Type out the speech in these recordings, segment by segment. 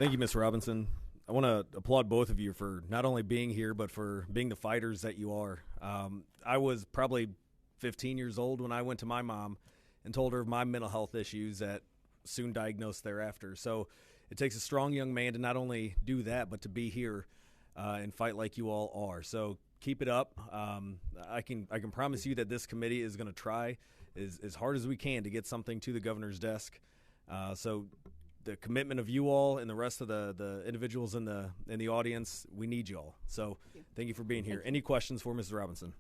Thank you, Ms. Robinson. I want to applaud both of you for not only being here, but for being the fighters that you are. I was probably 15 years old when I went to my mom and told her of my mental health issues that soon diagnosed thereafter. So it takes a strong young man to not only do that, but to be here and fight like you all are. So keep it up. I can promise you that this committee is going to try as hard as we can to get something to the governor's desk. So the commitment of you all and the rest of the individuals in the audience, we need you all. So thank you for being here. Any questions for Mrs. Robinson?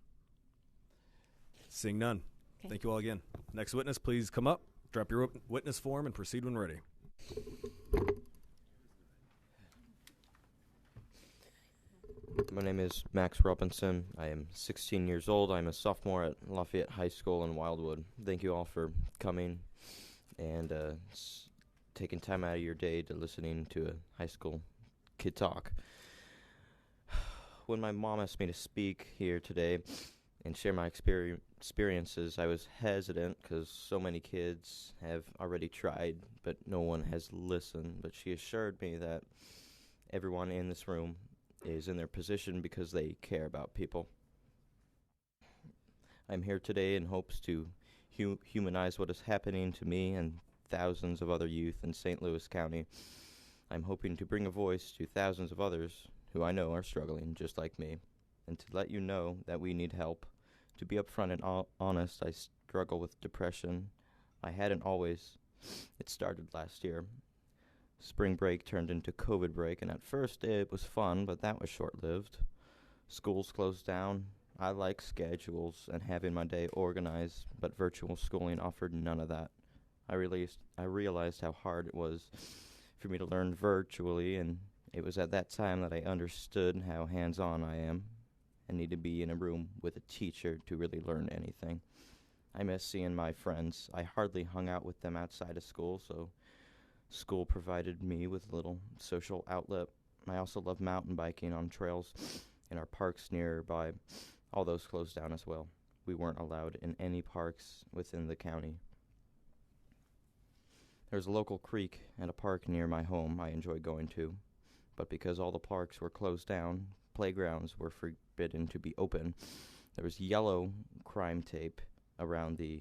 Seeing none. Okay. Thank you all again. Next witness, please come up, drop your witness form, and proceed when ready. My name is Max Robinson. I am 16 years old. I'm a sophomore at Lafayette High School in Wildwood. Thank you all for coming and taking time out of your day to listening to a high school kid talk. When my mom asked me to speak here today and share my experiences, I was hesitant because so many kids have already tried, but no one has listened. But she assured me that everyone in this room is in their position because they care about people. I'm here today in hopes to humanize what is happening to me and thousands of other youth in St. Louis County. I'm hoping to bring a voice to thousands of others who I know are struggling just like me, and to let you know that we need help. To be upfront and honest, I struggle with depression. I hadn't always. It started last year. Spring break turned into COVID break, and at first it was fun, but that was short-lived. Schools closed down. I like schedules and having my day organized, but virtual schooling offered none of that. I realized how hard it was for me to learn virtually, and it was at that time that I understood how hands-on I am and need to be in a room with a teacher to really learn anything. I miss seeing my friends. I hardly hung out with them outside of school, so school provided me with a little social outlet. I also love mountain biking on trails in our parks nearby. All those closed down as well. We weren't allowed in any parks within the county. There's a local creek and a park near my home I enjoy going to, but because all the parks were closed down, playgrounds were forbidden to be open. There was yellow crime tape around the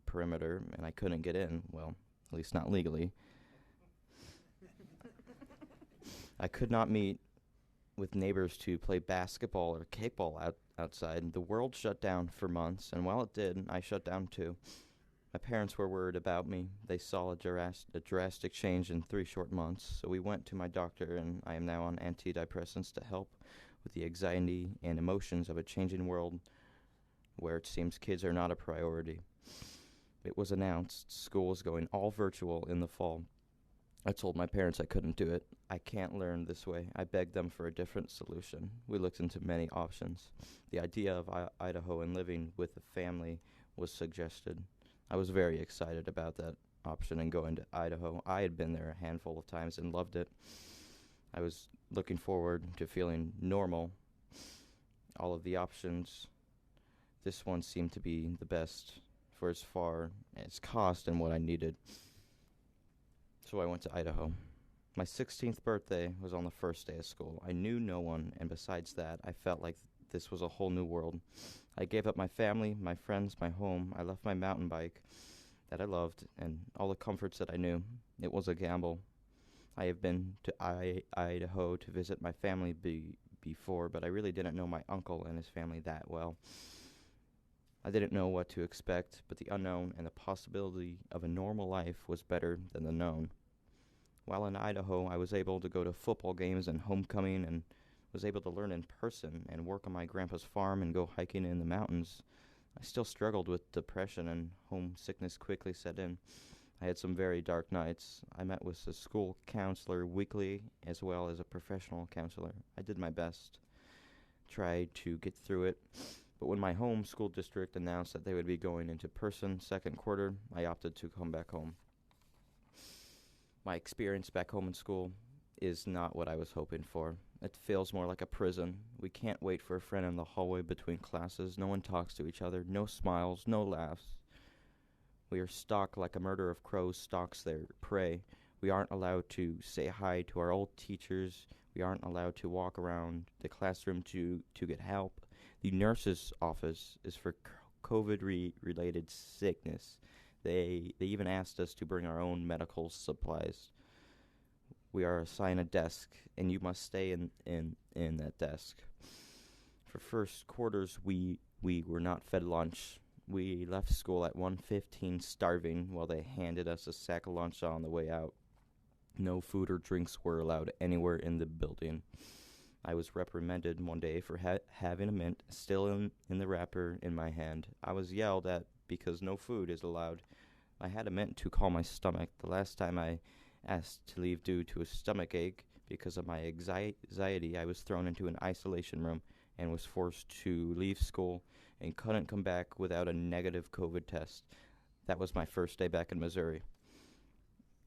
perimeter, and I couldn't get in, well, at least not legally. I could not meet with neighbors to play basketball or kickball outside. The world shut down for months, and while it did, I shut down too. My parents were worried about me. They saw a drastic change in 3 short months, so we went to my doctor, and I am now on antidepressants to help with the anxiety and emotions of a changing world where it seems kids are not a priority. It was announced school is going all virtual in the fall. I told my parents I couldn't do it. I can't learn this way. I begged them for a different solution. We looked into many options. The idea of Idaho and living with a family was suggested. I was very excited about that option and going to Idaho. I had been there a handful of times and loved it. I was looking forward to feeling normal. All of the options, this one seemed to be the best for as far as cost and what I needed. So I went to Idaho. My 16th birthday was on the first day of school. I knew no one, and besides that, I felt like this was a whole new world. I gave up my family, my friends, my home. I left my mountain bike that I loved and all the comforts that I knew. It was a gamble. I have been to Idaho to visit my family before, but I really didn't know my uncle and his family that well. I didn't know what to expect, but the unknown and the possibility of a normal life was better than the known. While in Idaho, I was able to go to football games and homecoming and was able to learn in person and work on my grandpa's farm and go hiking in the mountains. I still struggled with depression, and homesickness quickly set in. I had some very dark nights. I met with a school counselor weekly as well as a professional counselor. I did my best, tried to get through it. But when my home school district announced that they would be going into person second quarter, I opted to come back home. My experience back home in school is not what I was hoping for. It feels more like a prison. We can't wait for a friend in the hallway between classes. No one talks to each other. No smiles, no laughs. We are stalked like a murder of crows stalks their prey. We aren't allowed to say hi to our old teachers. We aren't allowed to walk around the classroom to get help. The nurse's office is for COVID-related sickness. They even asked us to bring our own medical supplies. We are assigned a desk, and you must stay in that desk. For first quarters, we were not fed lunch. We left school at 1:15 starving while they handed us a sack of lunch on the way out. No food or drinks were allowed anywhere in the building. I was reprimanded one day for having a mint still in the wrapper in my hand. I was yelled at because no food is allowed. I had a mint to calm my stomach. The last time I asked to leave due to a stomach ache because of my anxiety, I was thrown into an isolation room and was forced to leave school and couldn't come back without a negative COVID test. That was my first day back in Missouri.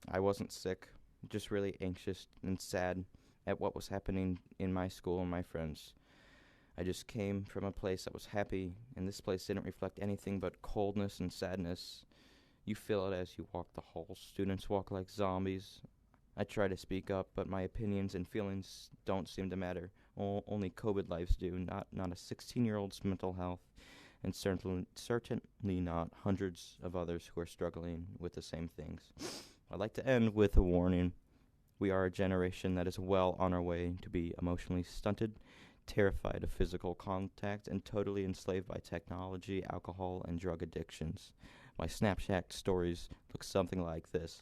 I wasn't sick, just really anxious and sad at what was happening in my school and my friends. I just came from a place that was happy, and this place didn't reflect anything but coldness and sadness. You feel it as you walk the halls. Students walk like zombies. I try to speak up, but my opinions and feelings don't seem to matter. Only COVID lives do, not a 16-year-old's mental health, and certainly not hundreds of others who are struggling with the same things. I'd like to end with a warning. We are a generation that is well on our way to be emotionally stunted, terrified of physical contact, and totally enslaved by technology, alcohol, and drug addictions. My Snapchat stories look something like this.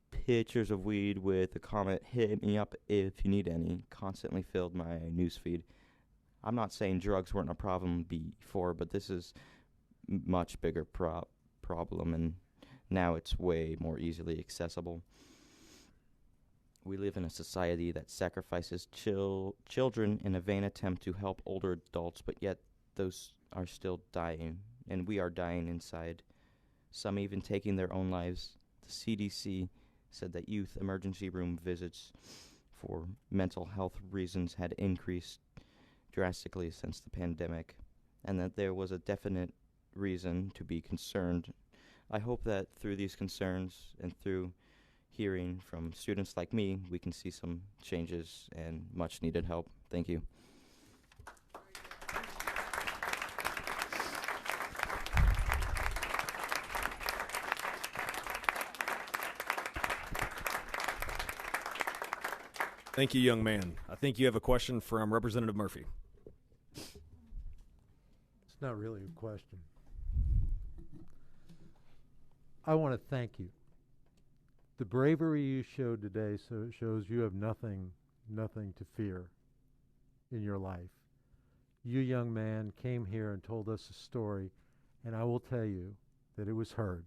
Pictures of weed with the comment, "Hit me up if you need any," constantly filled my newsfeed. I'm not saying drugs weren't a problem before, but this is much bigger problem, and now it's way more easily accessible. We live in a society that sacrifices children in a vain attempt to help older adults, but yet those are still dying, and we are dying inside. Some even taking their own lives. The CDC said that youth emergency room visits for mental health reasons had increased drastically since the pandemic, and that there was a definite reason to be concerned. I hope that through these concerns and through hearing from students like me, we can see some changes and much needed help. Thank you. Thank you, young man. I think you have a question from Representative Murphy. It's not really a question. I want to thank you. The bravery you showed today shows you have nothing to fear in your life. You, young man, came here and told us a story, and I will tell you that it was heard.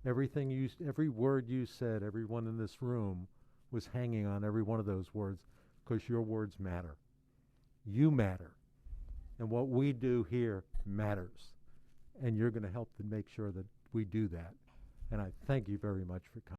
Every word you said, everyone in this room was hanging on every one of those words, because your words matter. You matter. And what we do here matters. And you're going to help to make sure that we do that. And I thank you very much for coming.